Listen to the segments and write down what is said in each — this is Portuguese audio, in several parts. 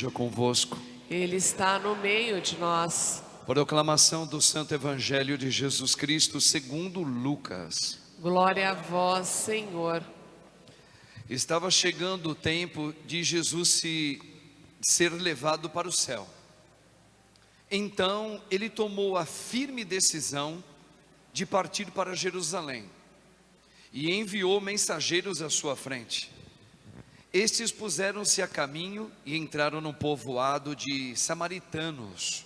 esteja convosco. Ele está no meio de nós. Proclamação do Santo Evangelho de Jesus Cristo segundo Lucas. Glória a vós, Senhor. Estava chegando o tempo de Jesus ser levado para o céu. Então ele tomou a firme decisão de partir para Jerusalém e enviou mensageiros à sua frente. Estes puseram-se a caminho e entraram no povoado de samaritanos,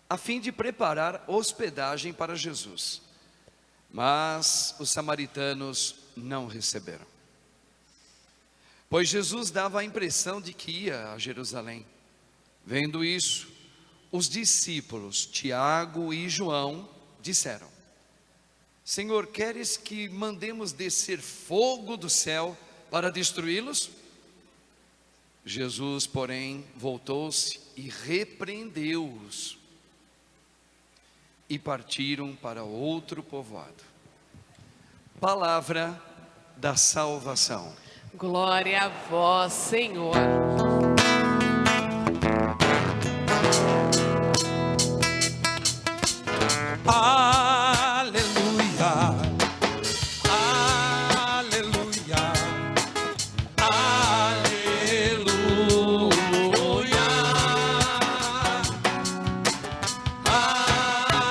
a fim de preparar hospedagem para Jesus. Mas os samaritanos não receberam, pois Jesus dava a impressão de que ia a Jerusalém. Vendo isso, os discípulos Tiago e João disseram: Senhor, queres que mandemos descer fogo do céu para destruí-los? Jesus, porém, voltou-se e repreendeu-os, e partiram para outro povoado. Palavra da salvação. Glória a vós, Senhor. Aleluia, aleluia, aleluia,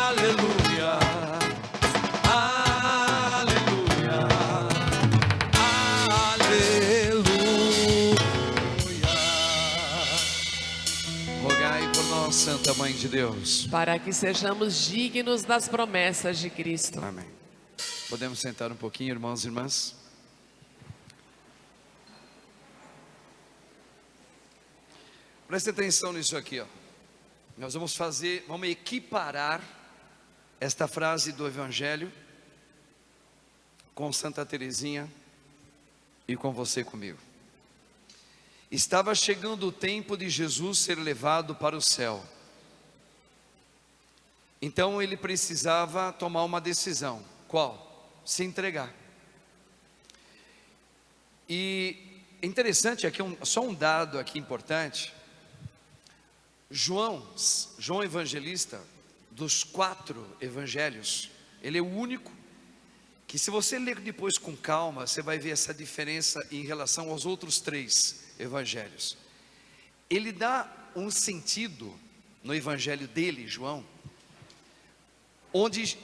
aleluia, aleluia, aleluia. Rogai por nós, Santa Mãe de Deus, Para que sejamos dignos das promessas de Cristo. amém. Podemos sentar um pouquinho, irmãos e irmãs? Preste atenção nisso aqui, ó. Nós vamos equiparar esta frase do Evangelho com Santa Teresinha e com você comigo. Estava chegando o tempo de Jesus ser levado para o céu. Então ele precisava tomar uma decisão. Qual? Se entregar. E é interessante aqui, só um dado aqui importante. João Evangelista, dos 4 evangelhos, ele é o único que, se você ler depois com calma, você vai ver essa diferença em relação aos outros 3 evangelhos. Ele dá um sentido no evangelho dele, João, onde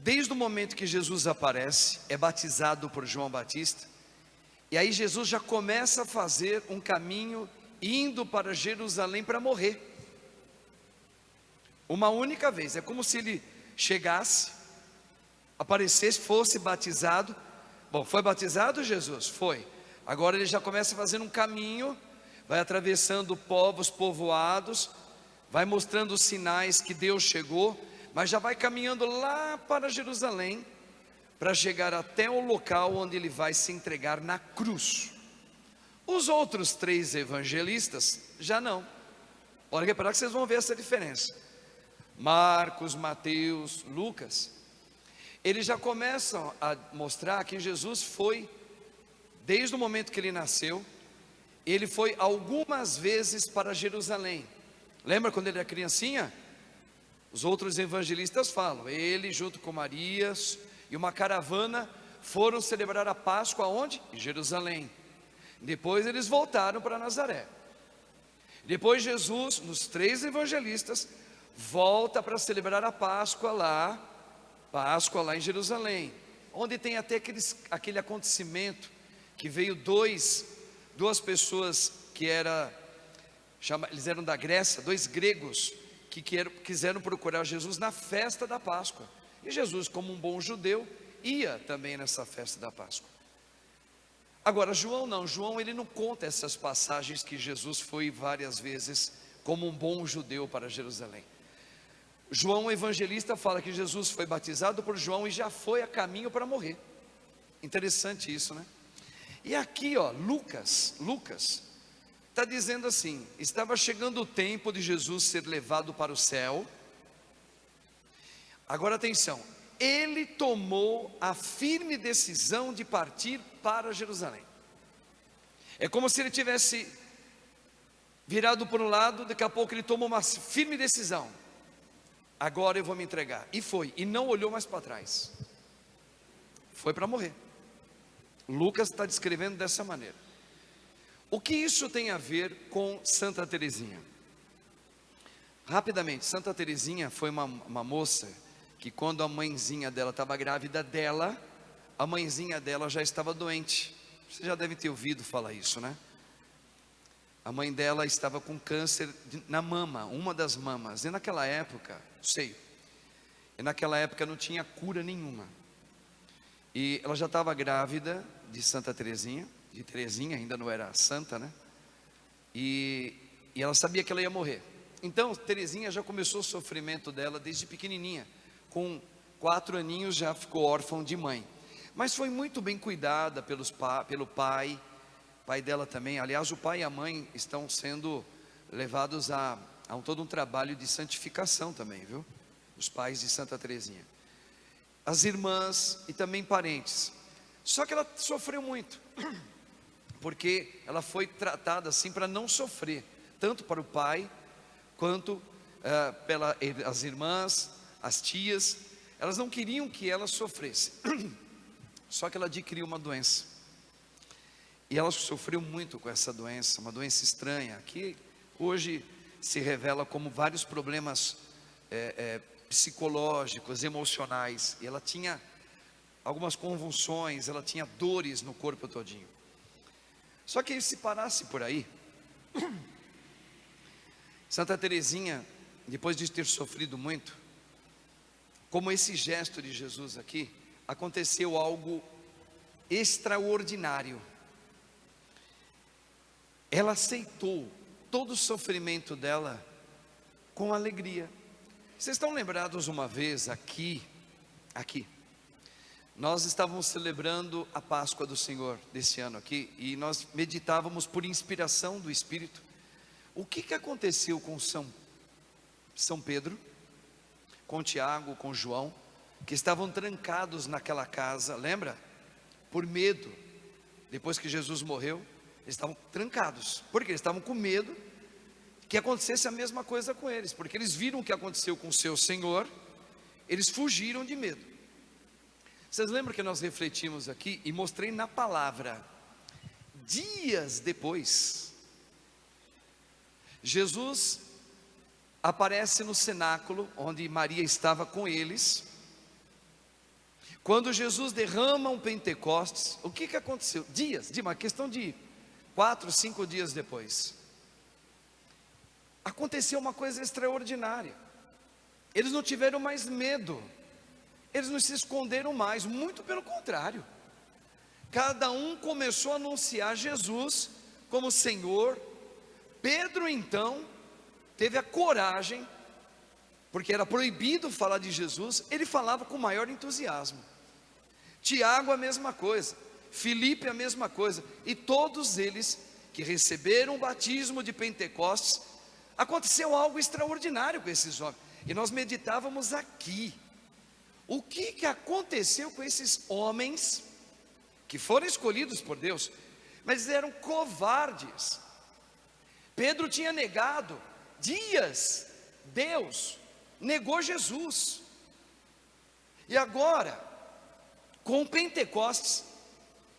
desde o momento que Jesus aparece, é batizado por João Batista, e aí Jesus já começa a fazer um caminho indo para Jerusalém para morrer, uma única vez. É como se ele chegasse, aparecesse, fosse batizado. Bom, foi batizado Jesus? Foi. Agora ele já começa a fazer um caminho, vai atravessando povos, povoados, vai mostrando os sinais que Deus chegou, mas já vai caminhando lá para Jerusalém, para chegar até o local onde ele vai se entregar na cruz. Os outros 3 evangelistas já não. Pode reparar que vocês vão ver essa diferença. Marcos, Mateus, Lucas, eles já começam a mostrar que Jesus foi, desde o momento que ele nasceu, ele foi algumas vezes para Jerusalém. Lembra quando ele era criancinha? Os outros evangelistas falam, ele junto com Maria e uma caravana foram celebrar a Páscoa onde? Em Jerusalém. Depois eles voltaram para Nazaré. Depois Jesus, nos 3 evangelistas, volta para celebrar a Páscoa lá em Jerusalém, onde tem até aquele acontecimento que veio duas pessoas que eles eram da Grécia, 2 gregos que quiseram procurar Jesus na festa da Páscoa. E Jesus, como um bom judeu, ia também nessa festa da Páscoa. Agora João não, ele não conta essas passagens que Jesus foi várias vezes como um bom judeu para Jerusalém. João o evangelista fala que Jesus foi batizado por João e já foi a caminho para morrer. Interessante isso, né? E aqui, ó, Lucas está dizendo assim: estava chegando o tempo de Jesus ser levado para o céu. Agora atenção, ele tomou a firme decisão de partir para Jerusalém. É como se ele tivesse virado para um lado, daqui a pouco ele tomou uma firme decisão: agora eu vou me entregar. E foi, e não olhou mais para trás. Foi para morrer. Lucas está descrevendo dessa maneira. O que isso tem a ver com Santa Teresinha? Rapidamente, Santa Teresinha foi uma moça que, quando a mãezinha dela estava grávida dela, a mãezinha dela já estava doente. Você já deve ter ouvido falar isso, né? A mãe dela estava com câncer na mama, uma das mamas. E naquela época, seio. E naquela época não tinha cura nenhuma. E ela já estava grávida de Santa Teresinha, de Teresinha, ainda não era santa, né? E ela sabia que ela ia morrer. Então, Teresinha já começou o sofrimento dela desde pequenininha. Com 4 aninhos já ficou órfã de mãe. Mas foi muito bem cuidada pelo pai dela também. Aliás, o pai e a mãe estão sendo levados a todo um trabalho de santificação também, viu? Os pais de Santa Teresinha. As irmãs e também parentes. Só que ela sofreu muito, porque ela foi tratada assim para não sofrer, tanto para o pai, quanto pelas irmãs, as tias. Elas não queriam que ela sofresse. Só que ela adquiriu uma doença. E ela sofreu muito com essa doença, uma doença estranha, que hoje se revela como vários problemas psicológicos, emocionais. E ela tinha algumas convulsões, ela tinha dores no corpo todinho. Só que se parasse por aí, Santa Teresinha, depois de ter sofrido muito, como esse gesto de Jesus aqui, aconteceu algo extraordinário. Ela aceitou todo o sofrimento dela com alegria. Vocês estão lembrados uma vez aqui, nós estávamos celebrando a Páscoa do Senhor desse ano aqui, e nós meditávamos por inspiração do Espírito, o que aconteceu com São Pedro, com Tiago, com João, que estavam trancados naquela casa, lembra? Por medo, depois que Jesus morreu, eles estavam trancados, porque eles estavam com medo que acontecesse a mesma coisa com eles, porque eles viram o que aconteceu com o seu Senhor, eles fugiram de medo. Vocês lembram que nós refletimos aqui e mostrei na palavra, dias depois, Jesus aparece no cenáculo, onde Maria estava com eles. Quando Jesus derrama um Pentecostes, o que aconteceu? Uma questão de 4, 5 dias depois, aconteceu uma coisa extraordinária. Eles não tiveram mais medo, eles não se esconderam mais, muito pelo contrário. Cada um começou a anunciar Jesus como Senhor. Pedro então teve a coragem, porque era proibido falar de Jesus, ele falava com maior entusiasmo. Tiago a mesma coisa, Filipe a mesma coisa, e todos eles que receberam o batismo de Pentecostes, aconteceu algo extraordinário com esses homens. E nós meditávamos aqui, o que aconteceu com esses homens, que foram escolhidos por Deus, mas eram covardes. Pedro tinha negado, dias, Deus negou Jesus. E agora, com o Pentecostes,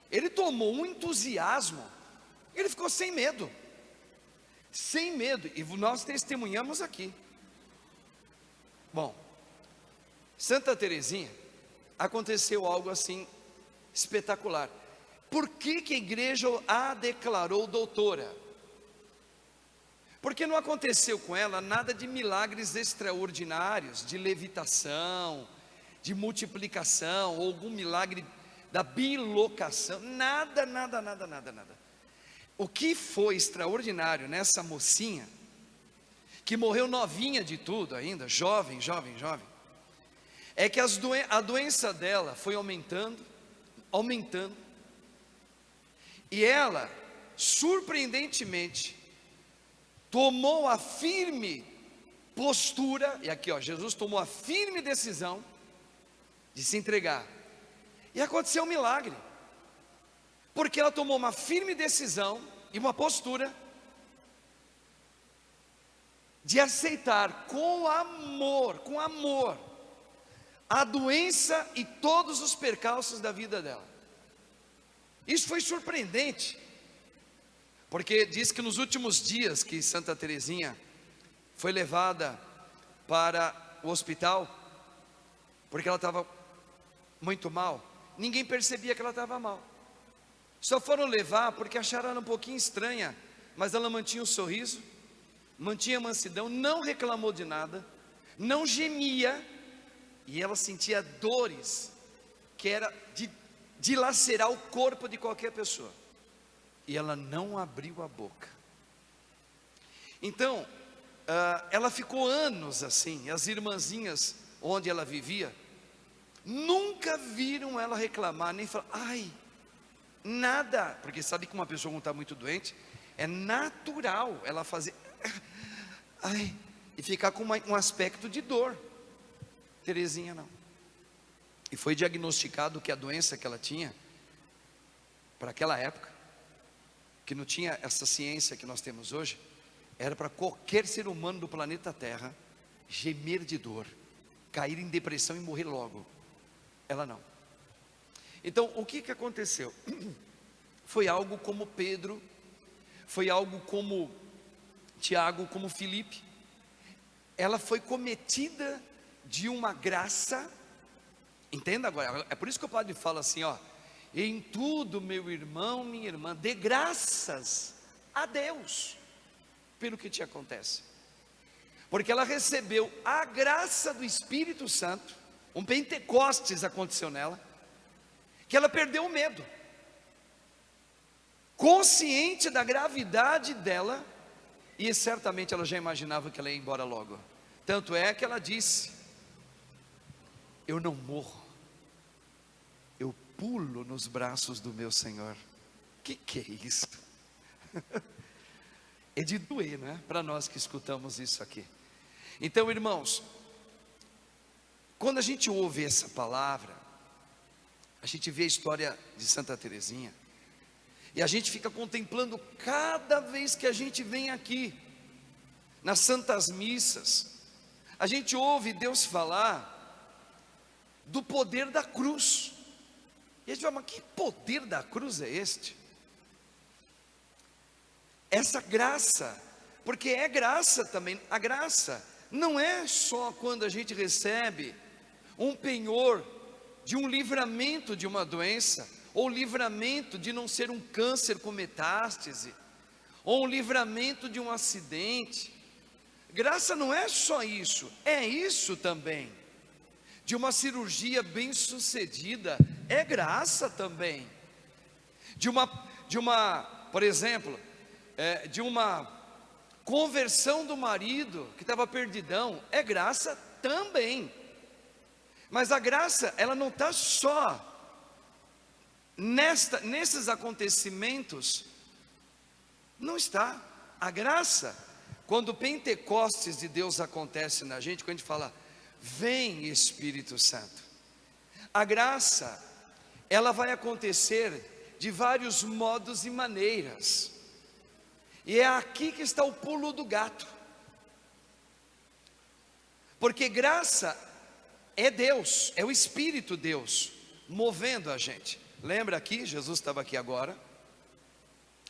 ele tomou um entusiasmo, ele ficou sem medo, e nós testemunhamos aqui. Bom, Santa Teresinha, aconteceu algo assim espetacular. Por que a igreja a declarou doutora? Porque não aconteceu com ela nada de milagres extraordinários, de levitação, de multiplicação, ou algum milagre da bilocação, nada. O que foi extraordinário nessa mocinha, que morreu novinha de tudo ainda, jovem, é que a doença dela foi aumentando, e ela, surpreendentemente, tomou a firme postura, e aqui Jesus tomou a firme decisão de se entregar, e aconteceu um milagre, porque ela tomou uma firme decisão e uma postura, de aceitar com amor, a doença e todos os percalços da vida dela. Isso foi surpreendente, porque diz que nos últimos dias que Santa Teresinha foi levada para o hospital, porque ela estava muito mal, ninguém percebia que ela estava mal. Só foram levar porque acharam ela um pouquinho estranha, mas ela mantinha o sorriso, mantinha a mansidão, não reclamou de nada, não gemia, e ela sentia dores que era de dilacerar o corpo de qualquer pessoa, e ela não abriu a boca. Então, ela ficou anos assim. As irmãzinhas onde ela vivia nunca viram ela reclamar, nem falar, ai, nada, porque sabe que uma pessoa quando está muito doente, é natural ela fazer, ai, e ficar com um aspecto de dor. Teresinha não. E foi diagnosticado que a doença que ela tinha, para aquela época, que não tinha essa ciência que nós temos hoje, era para qualquer ser humano do planeta Terra gemer de dor, cair em depressão e morrer logo. Ela não. Então, o que aconteceu? Foi algo como Pedro, foi algo como Tiago, como Filipe. Ela foi cometida de uma graça. Entenda agora, é por isso que o padre fala assim, ó: em tudo, meu irmão, minha irmã, dê graças a Deus pelo que te acontece, porque ela recebeu a graça do Espírito Santo. Um Pentecostes aconteceu nela, que ela perdeu o medo, consciente da gravidade dela, e certamente ela já imaginava que ela ia embora logo. Tanto é que ela disse: eu não morro, eu pulo nos braços do meu Senhor. Que é isso? É de doer, né? Para nós que escutamos isso aqui. Então, irmãos, quando a gente ouve essa palavra, a gente vê a história de Santa Teresinha, e a gente fica contemplando cada vez que a gente vem aqui, nas santas missas, a gente ouve Deus falar do poder da cruz, e a gente fala, mas que poder da cruz é este? Essa graça, porque é graça também. A graça não é só quando a gente recebe um penhor de um livramento de uma doença, ou livramento de não ser um câncer com metástase, ou um livramento de um acidente. Graça não é só isso, é isso também. De uma cirurgia bem sucedida, é graça também. Por exemplo, de uma conversão do marido que estava perdidão, é graça também. Mas a graça, ela não está só nesses acontecimentos, não está. A graça, quando o Pentecostes de Deus acontece na gente, quando a gente fala, vem Espírito Santo, a graça, ela vai acontecer de vários modos e maneiras, e é aqui que está o pulo do gato, porque graça é Deus, é o Espírito Deus movendo a gente. Lembra aqui, Jesus estava aqui agora,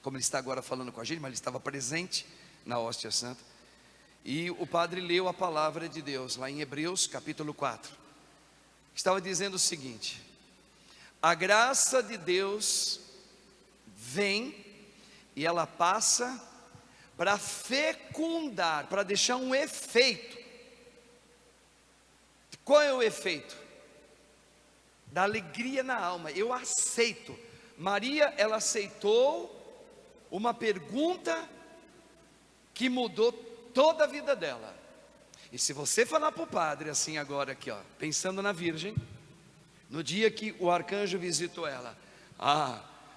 como ele está agora falando com a gente, mas ele estava presente na hóstia santa, e o padre leu a palavra de Deus, lá em Hebreus capítulo 4, estava dizendo o seguinte: a graça de Deus vem, e ela passa para fecundar, para deixar um efeito. Qual é o efeito? Da alegria na alma. Eu aceito. Maria, ela aceitou uma pergunta que mudou toda a vida dela. E se você falar para o padre assim agora aqui, ó, pensando na Virgem, no dia que o arcanjo visitou ela,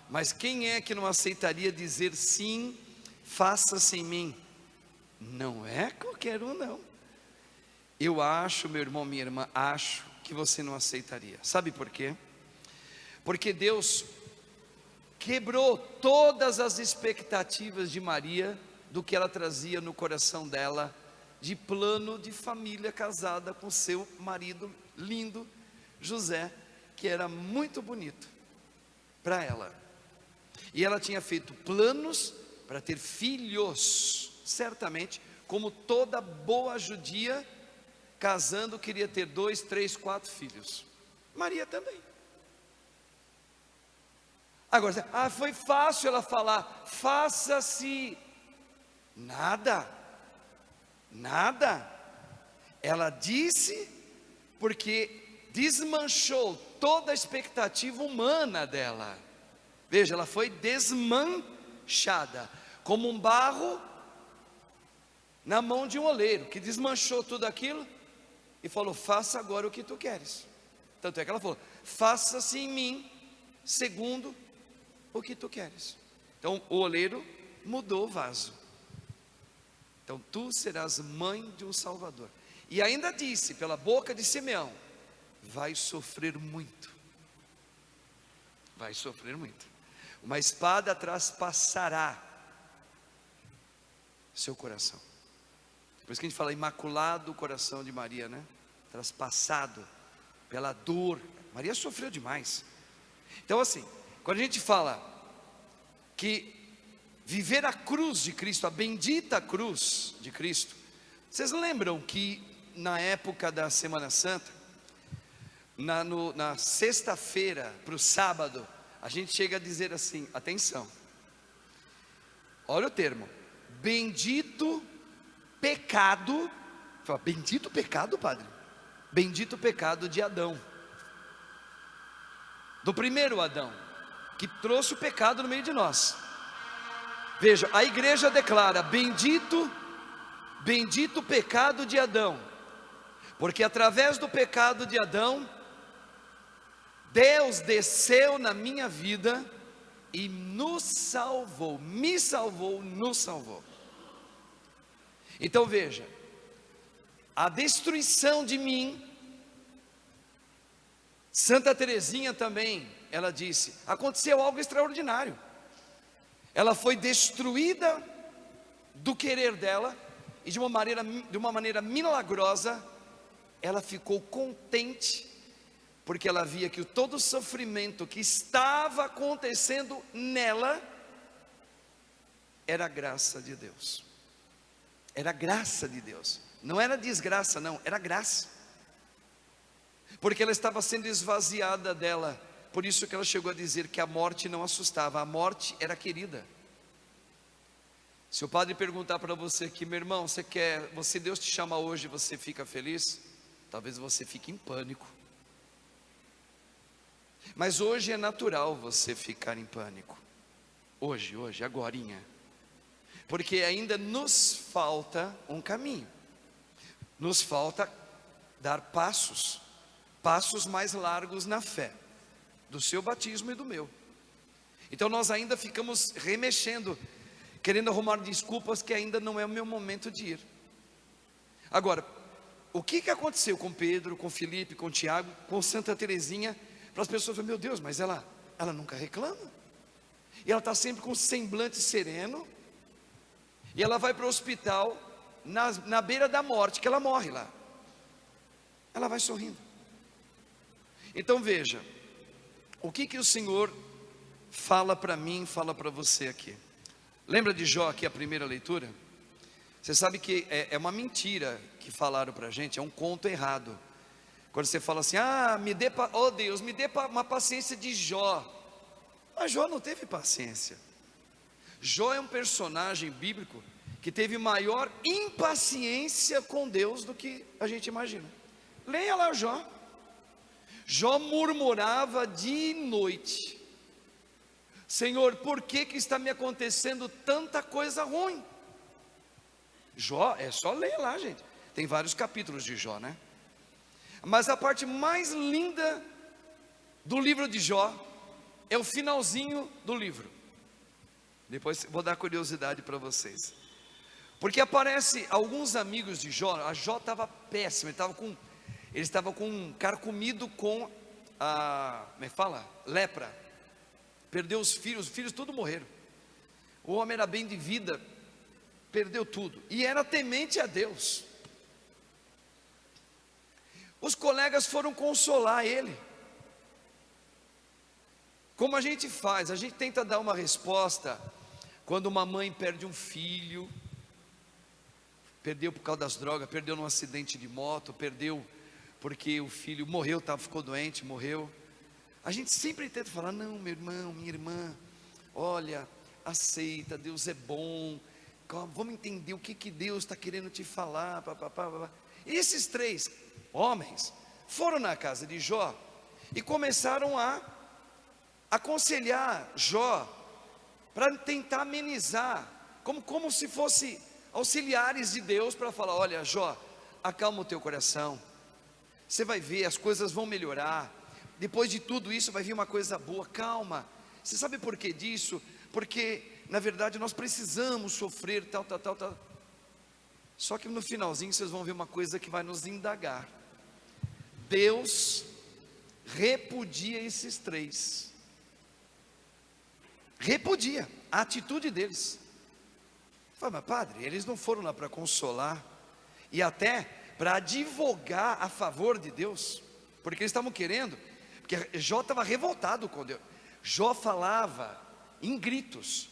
mas quem é que não aceitaria dizer sim, faça-se em mim? Não é qualquer um, não. Eu acho, meu irmão, minha irmã, acho que você não aceitaria. Sabe por quê? Porque Deus quebrou todas as expectativas de Maria, do que ela trazia no coração dela, de plano de família, casada com seu marido lindo, José, que era muito bonito para ela. E ela tinha feito planos para ter filhos, certamente, como toda boa judia, casando, queria ter 2, 3, 4 filhos. Maria também. Agora, foi fácil ela falar, faça-se. Nada. Ela disse porque desmanchou toda a expectativa humana dela. Veja, ela foi desmanchada, como um barro na mão de um oleiro, que desmanchou tudo aquilo e falou, faça agora o que tu queres. Tanto é que ela falou, faça-se em mim, segundo o que tu queres. Então o oleiro mudou o vaso. Então tu serás mãe de um Salvador. E ainda disse, pela boca de Simeão, vai sofrer muito. Vai sofrer muito. Uma espada traspassará seu coração. Por isso que a gente fala imaculado o coração de Maria, né? Traspassado pela dor. Maria sofreu demais. Então assim, quando a gente fala que viver a cruz de Cristo, a bendita cruz de Cristo, vocês lembram que na época da Semana Santa, na sexta-feira para o sábado, a gente chega a dizer assim, atenção, olha o termo, bendito pecado, fala, bendito pecado, padre, bendito pecado de Adão, do primeiro Adão, que trouxe o pecado no meio de nós. Veja, a igreja declara, bendito o pecado de Adão, porque através do pecado de Adão, Deus desceu na minha vida e nos salvou, me salvou, nos salvou. Então veja, a destruição de mim, Santa Teresinha também, ela disse, aconteceu algo extraordinário. Ela foi destruída do querer dela, e de uma maneira milagrosa, ela ficou contente, porque ela via que todo o sofrimento que estava acontecendo nela, era graça de Deus. Era graça de Deus, não era desgraça não, era graça. Porque ela estava sendo esvaziada dela. Por isso que ela chegou a dizer que a morte não assustava, a morte era querida. Se o padre perguntar para você aqui, meu irmão, Deus te chama hoje, você fica feliz? Talvez você fique em pânico. Mas hoje é natural você ficar em pânico. Hoje, agorinha. Porque ainda nos falta um caminho. Nos falta dar passos mais largos na fé, do seu batismo e do meu. Então nós ainda ficamos remexendo, querendo arrumar desculpas que ainda não é o meu momento de ir. Agora, o que aconteceu com Pedro, com Felipe, com Tiago, com Santa Teresinha, para as pessoas falarem, meu Deus, mas ela nunca reclama, e ela está sempre com um semblante sereno, e ela vai para o hospital, na beira da morte, que ela morre lá, ela vai sorrindo. Então veja, o que o Senhor fala para mim, fala para você aqui. Lembra de Jó aqui, a primeira leitura? Você sabe que é uma mentira que falaram para a gente, é um conto errado. Quando você fala assim, Deus, me dê uma paciência de Jó. Mas Jó não teve paciência. Jó é um personagem bíblico que teve maior impaciência com Deus do que a gente imagina. Leia lá Jó. Jó murmurava dia e noite, Senhor, por que está me acontecendo tanta coisa ruim? Jó, é só ler lá, gente, tem vários capítulos de Jó, né? Mas a parte mais linda do livro de Jó é o finalzinho do livro. Depois vou dar curiosidade para vocês, porque aparece alguns amigos de Jó. A Jó estava péssimo, ele estava com um carcomido com como é que fala? Lepra. Perdeu os filhos todos morreram. O homem era bem de vida, perdeu tudo, e era temente a Deus. Os colegas foram consolar ele. Como a gente faz? A gente tenta dar uma resposta quando uma mãe perde um filho, perdeu por causa das drogas, perdeu num acidente de moto, perdeu porque o filho morreu, ficou doente, morreu. A gente sempre tenta falar: não, meu irmão, minha irmã, olha, aceita, Deus é bom, vamos entender o que Deus está querendo te falar. E esses 3 homens foram na casa de Jó e começaram a aconselhar Jó para tentar amenizar, como se fosse auxiliares de Deus, para falar: olha, Jó, acalma o teu coração, você vai ver, as coisas vão melhorar, depois de tudo isso vai vir uma coisa boa, calma. Você sabe por que disso? Porque na verdade nós precisamos sofrer tal. Só que no finalzinho vocês vão ver uma coisa que vai nos indagar. Deus repudia esses 3, repudia a atitude deles. Fala: mas padre, eles não foram lá para consolar e até para advogar a favor de Deus, porque eles estavam querendo, porque Jó estava revoltado com Deus. Jó falava em gritos: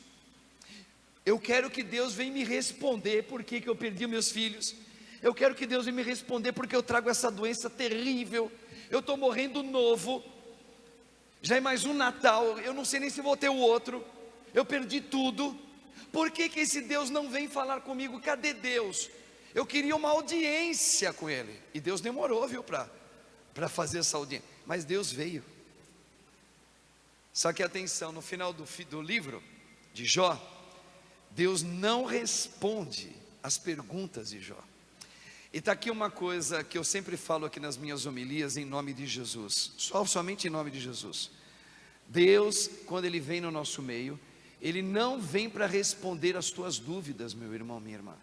eu quero que Deus venha me responder por que eu perdi meus filhos, eu quero que Deus venha me responder porque eu trago essa doença terrível, eu estou morrendo novo, já é mais um Natal, eu não sei nem se vou ter o outro, eu perdi tudo. Por que esse Deus não vem falar comigo? Cadê Deus? Eu queria uma audiência com Ele, e Deus demorou, viu, para fazer essa audiência, mas Deus veio. Só que atenção, no final do livro de Jó, Deus não responde as perguntas de Jó. E está aqui uma coisa que eu sempre falo aqui nas minhas homilias, em nome de Jesus, somente em nome de Jesus. Deus, quando Ele vem no nosso meio, Ele não vem para responder as tuas dúvidas, meu irmão, minha irmã,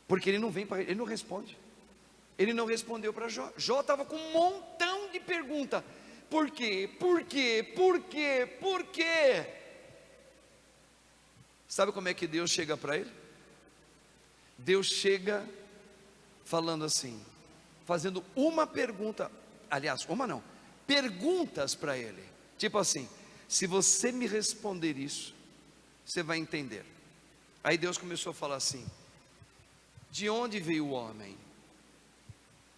porque Ele não responde. Ele não respondeu para Jó. Jó estava com um montão de perguntas: por quê? Por quê? Por quê? Por quê? Sabe como é que Deus chega para ele? Deus chega falando assim, fazendo uma pergunta, aliás, uma não, perguntas para ele, tipo assim: se você me responder isso, você vai entender. Aí Deus começou a falar assim: de onde veio o homem?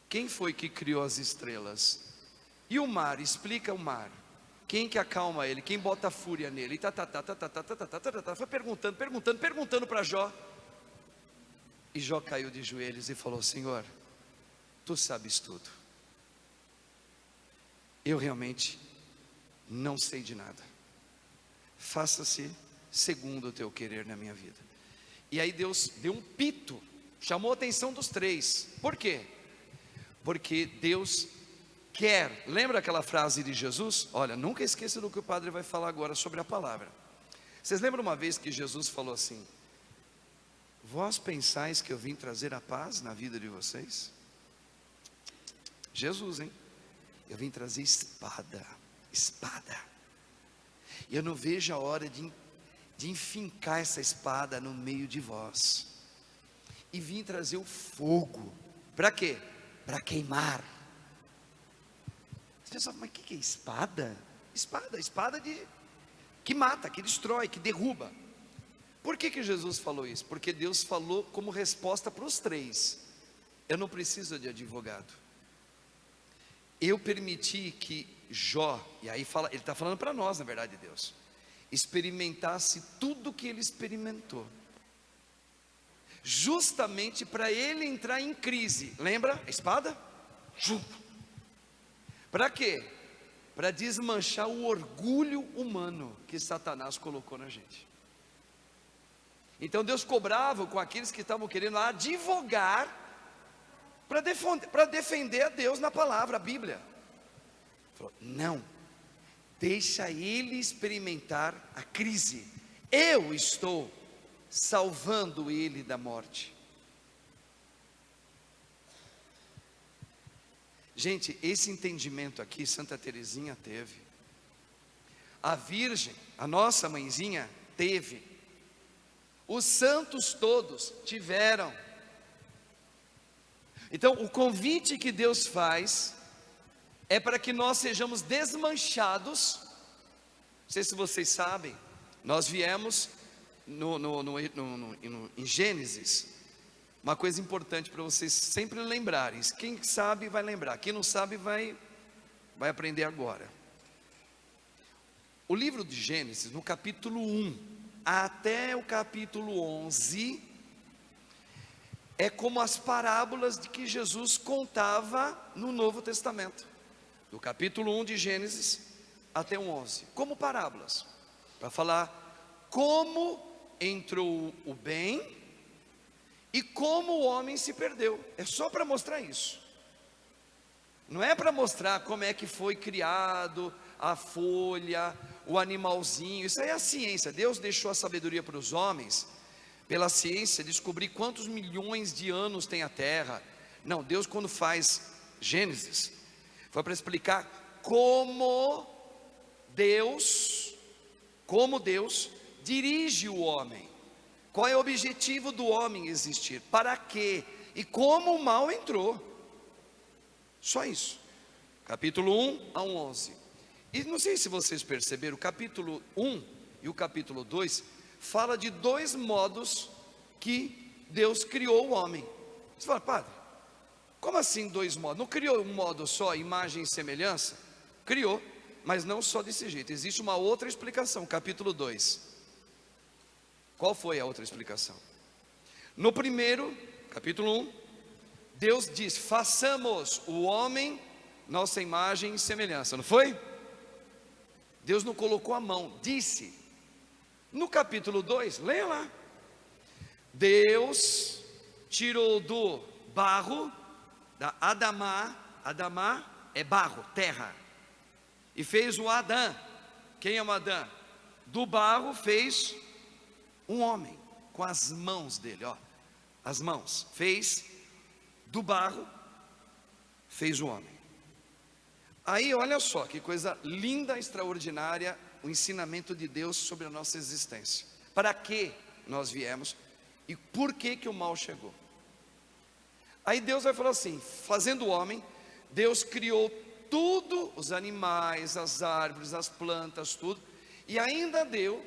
Quem foi que criou as estrelas? E o mar, explica o mar. Quem que acalma ele? Quem bota a fúria nele? Foi perguntando para Jó. E Jó caiu de joelhos e falou: Senhor, Tu sabes tudo. Eu realmente não sei de nada. Faça-se segundo o Teu querer na minha vida. E aí Deus deu um pito, chamou a atenção dos 3. Por quê? Porque Deus quer, lembra aquela frase de Jesus? Olha, nunca esqueça do que o padre vai falar agora sobre a palavra. Vocês lembram uma vez que Jesus falou assim: vós pensais que eu vim trazer a paz na vida de vocês? Jesus, hein? Eu vim trazer espada. E eu não vejo a hora de enfincar essa espada no meio de vós. E vim trazer o fogo. Para quê? Para queimar. Você pensa: mas o que é espada? Espada que mata, que destrói, que derruba. Por que Jesus falou isso? Porque Deus falou como resposta para os 3: eu não preciso de advogado. Eu permiti que Jó, e aí ele está falando para nós, na verdade, Deus, experimentasse tudo que ele experimentou, justamente para ele entrar em crise. Lembra a espada? Para quê? Para desmanchar o orgulho humano que Satanás colocou na gente. Então Deus cobrava com aqueles que estavam querendo advogar para defender a Deus na palavra, a Bíblia. Falou: não, deixa ele experimentar a crise, eu estou salvando ele da morte. Gente, esse entendimento aqui Santa Teresinha teve, a Virgem, a nossa mãezinha, teve, os santos todos tiveram. Então, o convite que Deus faz é para que nós sejamos desmanchados. Não sei se vocês sabem, nós viemos em Gênesis, uma coisa importante para vocês sempre lembrarem. Quem sabe vai lembrar, quem não sabe vai aprender agora. O livro de Gênesis, no capítulo 1 até o capítulo 11, é como as parábolas de que Jesus contava no Novo Testamento, do capítulo 1 de Gênesis até o 11, como parábolas, para falar como entrou o bem e como o homem se perdeu. É só para mostrar isso, não é para mostrar como é que foi criado a folha, o animalzinho. Isso aí é a ciência. Deus deixou a sabedoria para os homens, pela ciência, descobrir quantos milhões de anos tem a terra. Não, Deus, quando faz Gênesis, foi para explicar como Deus dirige o homem, qual é o objetivo do homem existir, para quê, e como o mal entrou. Só isso, capítulo 1 a 11. E não sei se vocês perceberam, o capítulo 1 e o capítulo 2 fala de dois modos que Deus criou o homem. Você fala, padre, como assim dois modos? Não criou um modo só, imagem e semelhança? Criou, mas não só desse jeito. Existe uma outra explicação, capítulo 2. Qual foi a outra explicação? No primeiro, capítulo 1, Deus diz, façamos o homem nossa imagem e semelhança, não foi? Deus não colocou a mão, disse. No capítulo 2, leia lá, Deus tirou do barro, da Adamá é barro, terra, e fez o Adão. Quem é o Adão? Do barro fez um homem, com as mãos dele, ó, as mãos, fez do barro, fez o homem. Aí olha só, que coisa linda, extraordinária, o ensinamento de Deus sobre a nossa existência. Para que nós viemos e por que o mal chegou. Aí Deus vai falar assim, fazendo o homem, Deus criou tudo, os animais, as árvores, as plantas, tudo, e ainda deu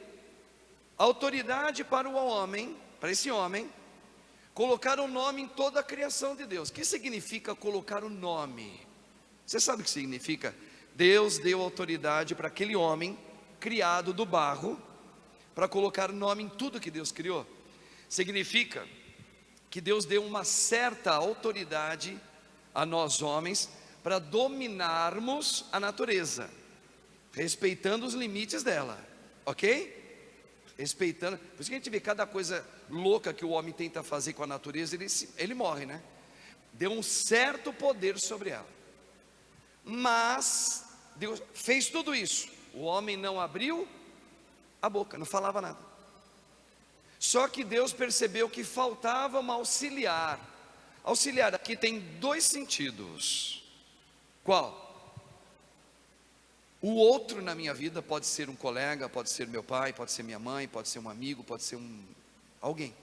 autoridade para o homem, para esse homem, colocar o nome em toda a criação de Deus. O que significa colocar o nome? Você sabe o que significa? Deus deu autoridade para aquele homem criado do barro, para colocar o nome em tudo que Deus criou. Significa que Deus deu uma certa autoridade a nós homens, para dominarmos a natureza, respeitando os limites dela, ok? Respeitando, por isso que a gente vê cada coisa louca que o homem tenta fazer com a natureza, ele morre, né? Deu um certo poder sobre ela. Mas Deus fez tudo isso, o homem não abriu a boca, não falava nada. Só que Deus percebeu que faltava uma auxiliar. Auxiliar aqui tem dois sentidos. Qual? O outro na minha vida pode ser um colega, pode ser meu pai, pode ser minha mãe, pode ser um amigo, pode ser alguém.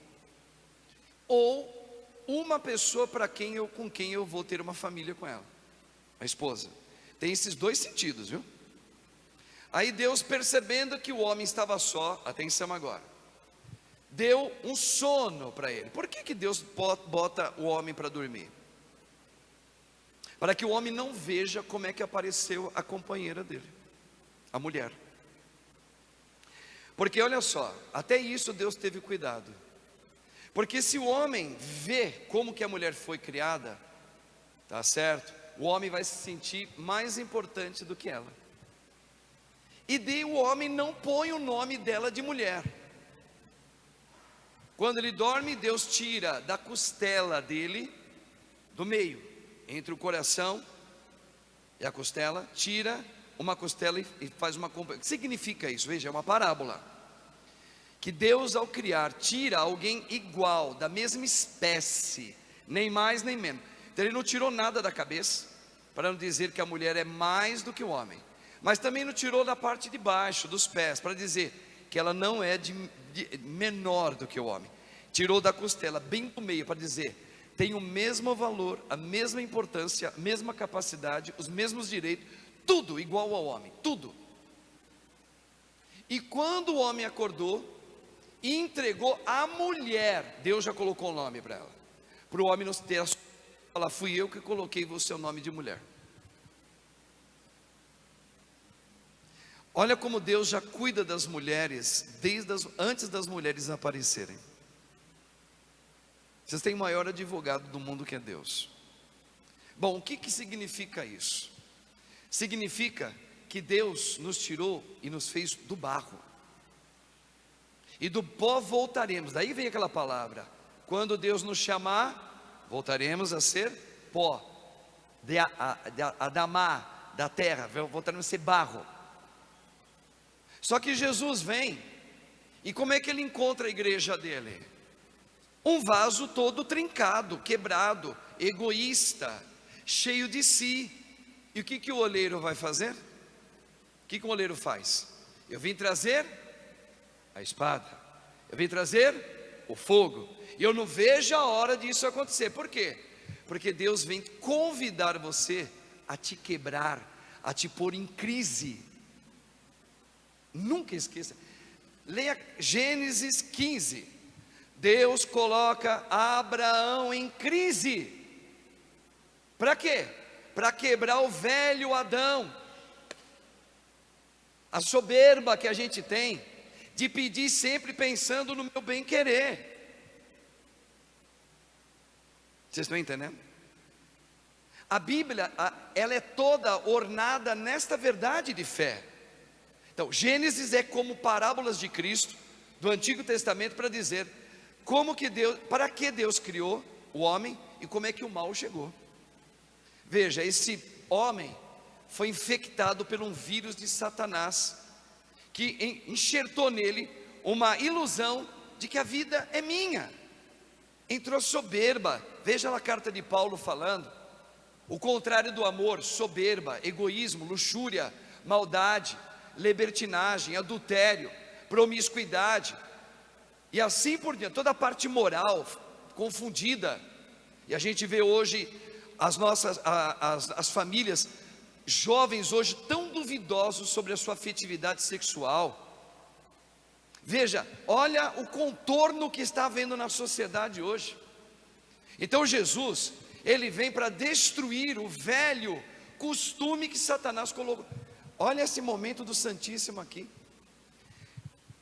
Ou uma pessoa com quem eu vou ter uma família com ela, a esposa. Tem esses dois sentidos, viu? Aí Deus, percebendo que o homem estava só, atenção agora, deu um sono para ele. Por que Deus bota o homem para dormir? Para que o homem não veja como é que apareceu a companheira dele, a mulher. Porque olha só, até isso Deus teve cuidado. Porque se o homem vê como que a mulher foi criada, tá certo? O homem vai se sentir mais importante do que ela. E daí o homem não põe o nome dela de mulher. Quando ele dorme, Deus tira da costela dele, do meio, entre o coração e a costela, tira uma costela e faz uma... O que significa isso? Veja, é uma parábola. Que Deus, ao criar, tira alguém igual, da mesma espécie, nem mais nem menos. Então ele não tirou nada da cabeça, para não dizer que a mulher é mais do que o homem. Mas também não tirou da parte de baixo, dos pés, para dizer que ela não é menor do que o homem. Tirou da costela, bem do meio, para dizer tem o mesmo valor, a mesma importância, a mesma capacidade, os mesmos direitos, tudo igual ao homem, tudo. E quando o homem acordou e entregou a mulher, Deus já colocou o nome para ela, para o homem não ter a falar, fui eu que coloquei o seu nome de mulher. Olha como Deus já cuida das mulheres, antes das mulheres aparecerem. Vocês têm o maior advogado do mundo que é Deus. Bom, o que significa isso? Significa que Deus nos tirou e nos fez do barro, e do pó voltaremos. Daí vem aquela palavra, quando Deus nos chamar, voltaremos a ser pó, de Adamá, da terra, voltaremos a ser barro. Só que Jesus vem, e como é que ele encontra a igreja dele? Um vaso todo trincado, quebrado, egoísta, cheio de si. E o que o oleiro vai fazer? O que o oleiro faz? Eu vim trazer a espada, eu vim trazer o fogo, e eu não vejo a hora disso acontecer. Por quê? Porque Deus vem convidar você a te quebrar, a te pôr em crise. Nunca esqueça, leia Gênesis 15, Deus coloca Abraão em crise, para quê? Para quebrar o velho Adão, a soberba que a gente tem, de pedir sempre pensando no meu bem querer. Vocês estão entendendo? A Bíblia, ela é toda ornada nesta verdade de fé. Então, Gênesis é como parábolas de Cristo, do Antigo Testamento, para dizer como que Deus, para que Deus criou o homem e como é que o mal chegou. Veja, esse homem foi infectado por um vírus de Satanás, que enxertou nele uma ilusão de que a vida é minha. Entrou soberba. Veja lá a carta de Paulo falando, o contrário do amor: soberba, egoísmo, luxúria, maldade, libertinagem, adultério, promiscuidade, e assim por diante, toda a parte moral confundida. E a gente vê hoje as famílias, jovens hoje tão duvidosos sobre a sua afetividade sexual. Veja, olha o contorno que está havendo na sociedade hoje. Então Jesus, ele vem para destruir o velho costume que Satanás colocou. Olha esse momento do Santíssimo aqui.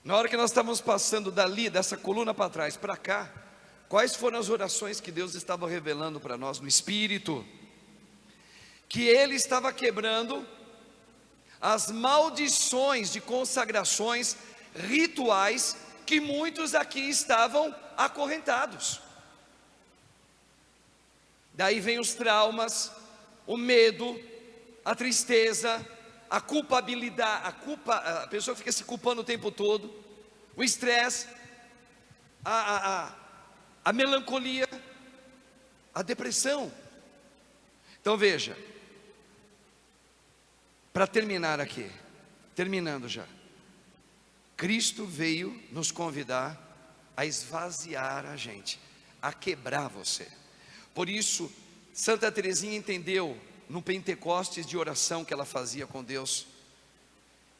Na hora que nós estávamos passando dali, dessa coluna para trás, para cá, quais foram as orações que Deus estava revelando para nós no Espírito? Que Ele estava quebrando as maldições de consagrações rituais que muitos aqui estavam acorrentados. Daí vem os traumas, o medo, a tristeza, a culpabilidade, a pessoa fica se culpando o tempo todo, o estresse, a melancolia, a depressão. Então veja, para terminar aqui, terminando já, Cristo veio nos convidar a esvaziar a gente, a quebrar você. Por isso, Santa Teresinha entendeu no Pentecostes de oração que ela fazia com Deus,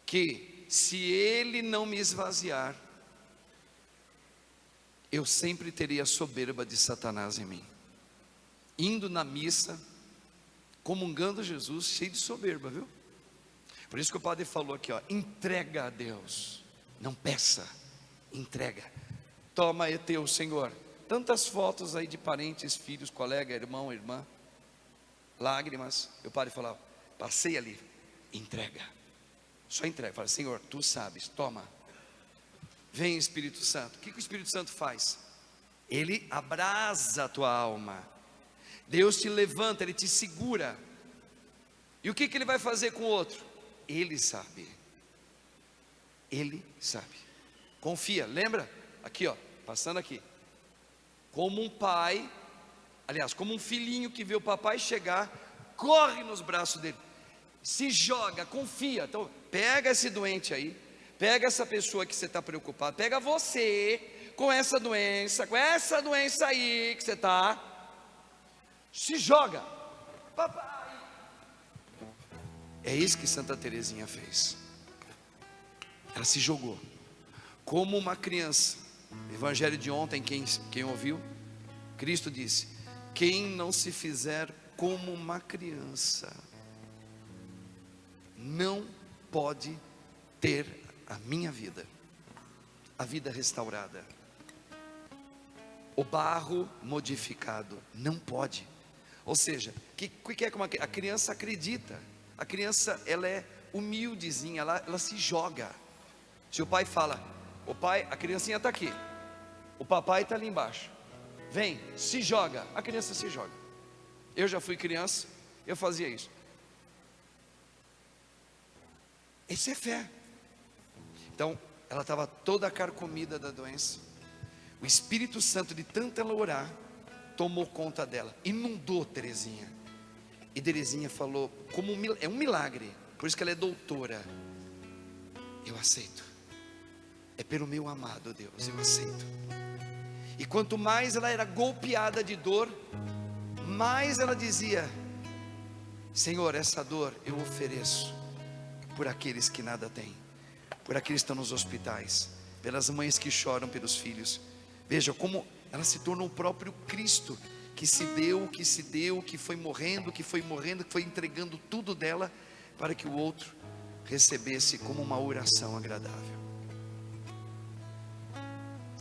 que se Ele não me esvaziar, eu sempre teria a soberba de Satanás em mim, indo na missa, comungando Jesus, cheio de soberba, viu? Por isso que o padre falou aqui, ó, entrega a Deus, não peça, entrega. Toma, é teu, Senhor. Tantas fotos aí de parentes, filhos, colega, irmão, irmã, lágrimas. E o padre falava, passei ali, entrega, só entrega. Fala, Senhor, tu sabes, toma. Vem, Espírito Santo. O que o Espírito Santo faz? Ele abrasa a tua alma. Deus te levanta, Ele te segura. E o que Ele vai fazer com o outro? Ele sabe. Ele sabe. Confia, lembra? Aqui ó, passando aqui. Como um pai, aliás, como um filhinho que vê o papai chegar, corre nos braços dele, se joga, confia. Então, pega esse doente aí, pega essa pessoa que você está preocupado, pega você com essa doença aí que você está, se joga, papai. É isso que Santa Teresinha fez. Ela se jogou, como uma criança. Evangelho de ontem, quem ouviu? Cristo disse: quem não se fizer como uma criança, não pode ter a minha vida, a vida restaurada. O barro modificado, não pode. Ou seja, que é como a criança acredita. A criança, ela é humildezinha, ela se joga. Se o pai fala, a criancinha está aqui, o papai está ali embaixo, vem, se joga, a criança se joga. Eu já fui criança, eu fazia isso. Isso é fé. Então, ela estava toda carcomida da doença. O Espírito Santo, de tanto ela orar, tomou conta dela, inundou Teresinha. E Teresinha falou, é um milagre, por isso que ela é doutora. Eu aceito, é pelo meu amado Deus, eu aceito. E quanto mais ela era golpeada de dor, mais ela dizia: Senhor, essa dor eu ofereço por aqueles que nada têm, por aqueles que estão nos hospitais, pelas mães que choram pelos filhos. Veja como ela se tornou o próprio Cristo, que se deu, que foi morrendo, que foi entregando tudo dela, para que o outro recebesse como uma oração agradável.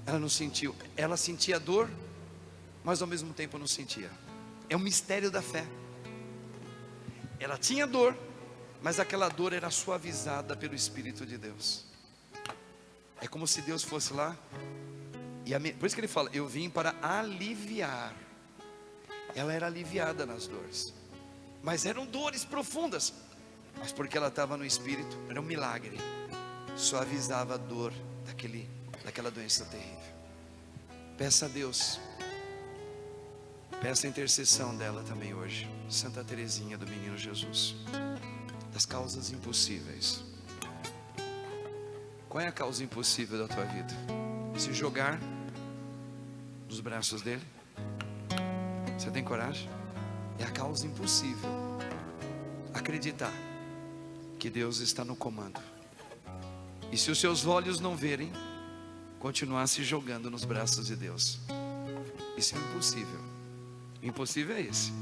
Ela não sentiu, ela sentia dor, mas ao mesmo tempo não sentia. É um mistério da fé. Ela tinha dor, mas aquela dor era suavizada pelo Espírito de Deus. É como se Deus fosse lá, por isso que ele fala, eu vim para aliviar. Ela era aliviada nas dores, mas eram dores profundas, mas porque ela estava no Espírito, era um milagre, suavizava a dor daquela doença terrível. Peça a Deus, peça a intercessão dela também hoje, Santa Teresinha do Menino Jesus, das causas impossíveis. Qual é a causa impossível da tua vida? Se jogar nos braços dele? Você tem coragem? É a causa impossível. Acreditar que Deus está no comando. E se os seus olhos não verem, continuar se jogando nos braços de Deus. Isso é impossível. O impossível é esse.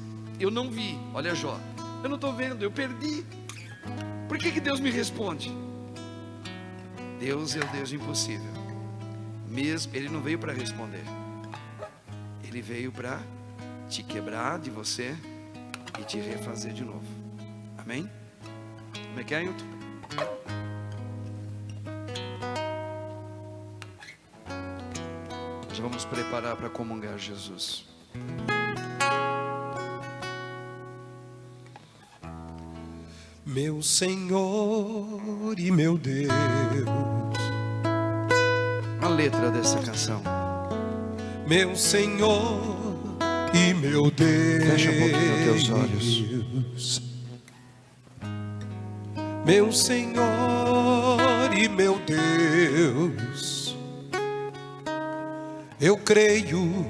Eu não vi, olha Jó, eu não estou vendo, eu perdi. Por que Deus me responde? Deus é o Deus impossível. Mesmo, Ele não veio para responder, Ele veio para te quebrar de você e te refazer de novo. Amém? Como é que é, Ailton? Já vamos preparar para comungar Jesus. Meu Senhor e meu Deus. A letra dessa canção. Meu Senhor e meu Deus. Fecha um pouquinho teus olhos. Meu Senhor e meu Deus, eu creio,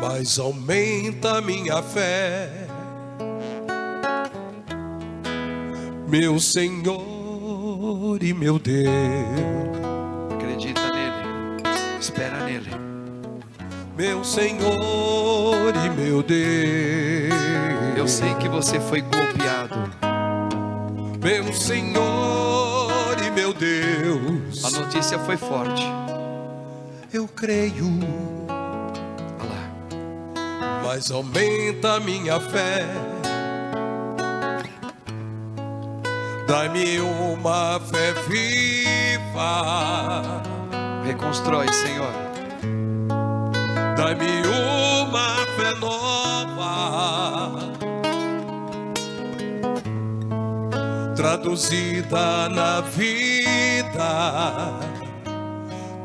mas aumenta a minha fé. Meu Senhor e meu Deus, acredita nele, espera nele. Meu Senhor e meu Deus, eu sei que você foi golpeado. Meu Senhor e meu Deus, a notícia foi forte. Eu creio, olha lá, mas aumenta a minha fé. Dá-me uma fé viva, reconstrói, Senhor. Dá-me uma fé nova, traduzida na vida,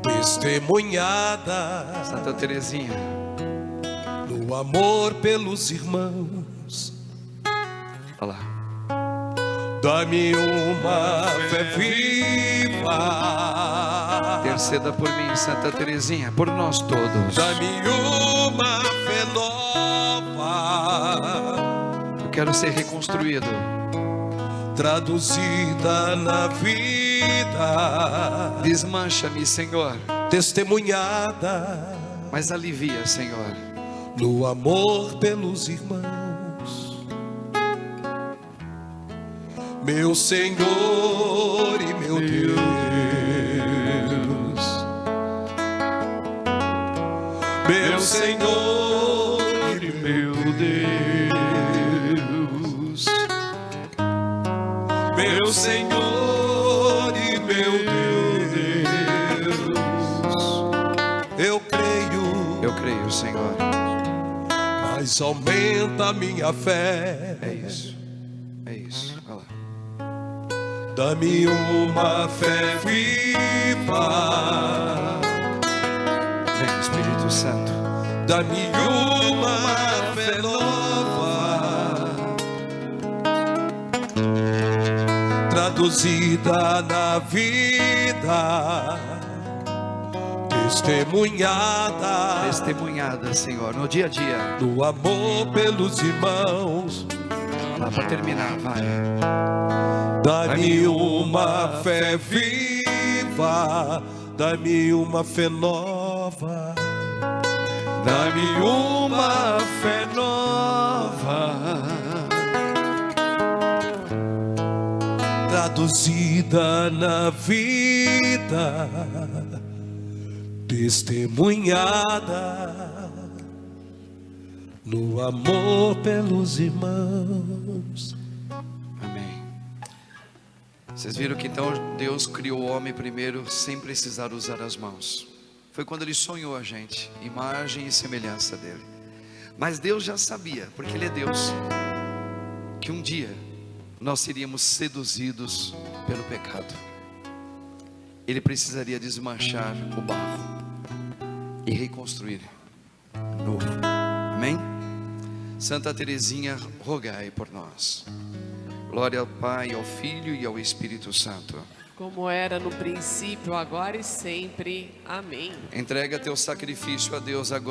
testemunhada Santa Teresinha, no amor pelos irmãos. olha lá. Dá-me uma fé viva, interceda por mim, Santa Teresinha, por nós todos. dá-me uma fé nova, Eu quero ser reconstruído. traduzida na vida, Desmancha-me, Senhor, testemunhada mas alivia, Senhor. no amor pelos irmãos. Meu Senhor e meu Deus, meu Senhor e meu Deus, meu Senhor e meu Deus, eu creio, Senhor. mas aumenta a minha fé. É isso. Olha lá. Dá-me uma fé viva, Vem, Espírito Santo. dá-me uma fé nova, traduzida na vida, Testemunhada, Senhor, no dia a dia. no amor pelos irmãos. Olha lá, para terminar, vai. Dá-me uma fé viva, dá-me uma fé nova, Dá-me uma fé nova, traduzida na vida, testemunhada no amor pelos irmãos. Amém. Vocês viram que então Deus criou o homem primeiro sem precisar usar as mãos. Foi quando Ele sonhou a gente, imagem e semelhança dEle. Mas Deus já sabia, porque Ele é Deus, que um dia nós seríamos seduzidos pelo pecado. Ele precisaria desmanchar o barro e reconstruir novo. Amém? Santa Teresinha, rogai por nós. Glória ao Pai, ao Filho e ao Espírito Santo. Como era no princípio, agora e sempre. Amém. Entrega teu sacrifício a Deus agora.